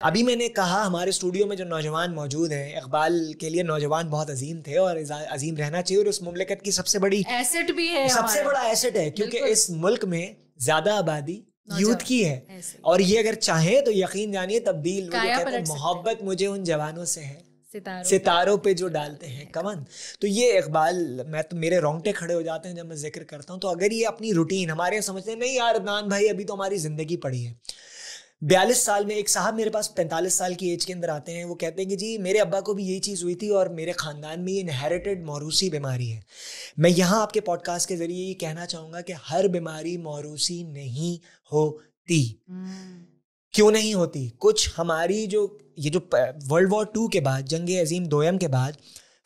अभी मैंने कहा हमारे स्टूडियो में जो नौजवान मौजूद हैं, इकबाल के लिए नौजवान बहुत अजीम थे और अजीम रहना चाहिए, और उस मुमलिकत की सबसे बड़ी एसेट भी है, सबसे हमारा बड़ा एसेट है, क्योंकि बिल्कुल। इस मुल्क में ज्यादा आबादी यूथ नौजवान की है। ऐसे और ये अगर चाहे तो यकीन जानिए तब्दील, वो जो काया कहते हैं पलट सकते हैं। मोहब्बत मुझे उन जवानों से है सितारों सितारों पे जो डालते हैं कमन। तो ये इकबाल, मैं तो मेरे रोंगटे खड़े हो जाते हैं जब मैं जिक्र करता हूँ। तो अगर ये अपनी रूटीन, हमारे यहाँ समझते हैं नहीं यार अदनान भाई अभी तो हमारी जिंदगी पड़ी है। 42 साल में एक साहब मेरे पास 45 साल की एज के अंदर आते हैं, वो कहते हैं कि जी मेरे अब्बा को भी यही चीज़ हुई थी और मेरे ख़ानदान में ये इनहेरिटेड मौरूसी बीमारी है। मैं यहाँ आपके पॉडकास्ट के ज़रिए ये कहना चाहूँगा कि हर बीमारी मौरूसी नहीं होती। क्यों नहीं होती? कुछ हमारी जो ये जो वर्ल्ड वॉर 2 के बाद, जंग अजीम दोयम के बाद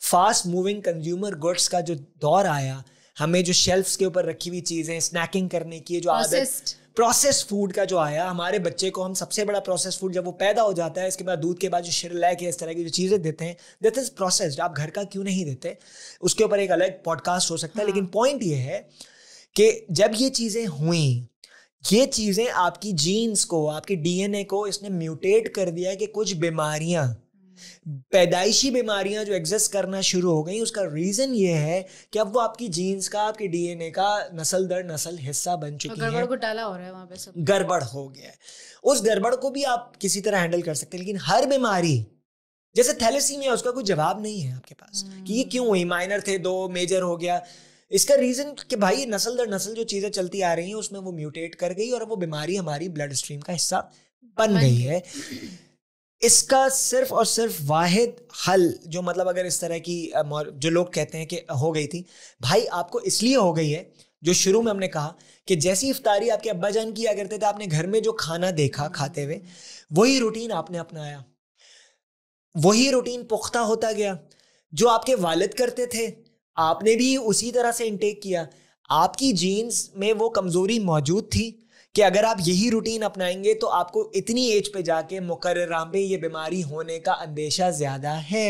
फास्ट मूविंग कंज्यूमर गुड्स का जो दौर आया, हमें जो शेल्फ्स के ऊपर रखी हुई चीज़ें स्नैकिंग करने की जो आदत, प्रोसेस्ड फूड का जो आया, हमारे बच्चे को हम सबसे बड़ा प्रोसेस्ड फूड जब वो पैदा हो जाता है, इसके बाद दूध के बाद जो शिरलैक है, इस तरह की जो चीज़ें देते हैं, दैट इज प्रोसेस्ड। आप घर का क्यों नहीं देते? उसके ऊपर एक अलग पॉडकास्ट हो सकता है। लेकिन पॉइंट ये है कि जब ये चीज़ें हुई, ये चीज़ें आपकी जीन्स को, आपकी डीएनए को इसने म्यूटेट कर दिया कि कुछ बीमारियां, पैदाइशी बीमारियां जो एग्जिस्ट करना शुरू हो गई। उसका रीजन ये है कि अब वो आपकी जीन्स का, आपके डीएनए का नस्ल दर नस्ल हिस्सा बन चुकी है। गड़बड़ घोटाला हो रहा है वहां पे, सब गड़बड़ हो गया है। उस गड़बड़ को भी आप किसी तरह हैंडल कर सकते हैं, लेकिन हर बीमारी, जैसे थैलेसीमिया, उसका कोई जवाब नहीं है आपके पास कि ये क्यों हुई, माइनर थे, 2 मेजर हो गया। इसका रीजन कि भाई नस्ल दर नस्ल जो चीजें चलती आ रही हैं उसमें वो म्यूटेट कर गई और वो बीमारी हमारी ब्लड स्ट्रीम का हिस्सा बन गई है। इसका सिर्फ और सिर्फ वाहिद हल, जो मतलब अगर इस तरह की जो लोग कहते हैं कि हो गई थी, भाई आपको इसलिए हो गई है, जो शुरू में हमने कहा कि जैसी इफ्तारी आपके अब्बा जान किया करते थे, आपने घर में जो खाना देखा खाते हुए, वही रूटीन आपने अपनाया, वही रूटीन पुख्ता होता गया। जो आपके वालिद करते थे आपने भी उसी तरह से इनटेक किया। आपकी जीन्स में वो कमजोरी मौजूद थी कि अगर आप यही रूटीन अपनाएंगे तो आपको इतनी एज पे जाके मुकर्ररा में ये बीमारी होने का अंदेशा ज्यादा है।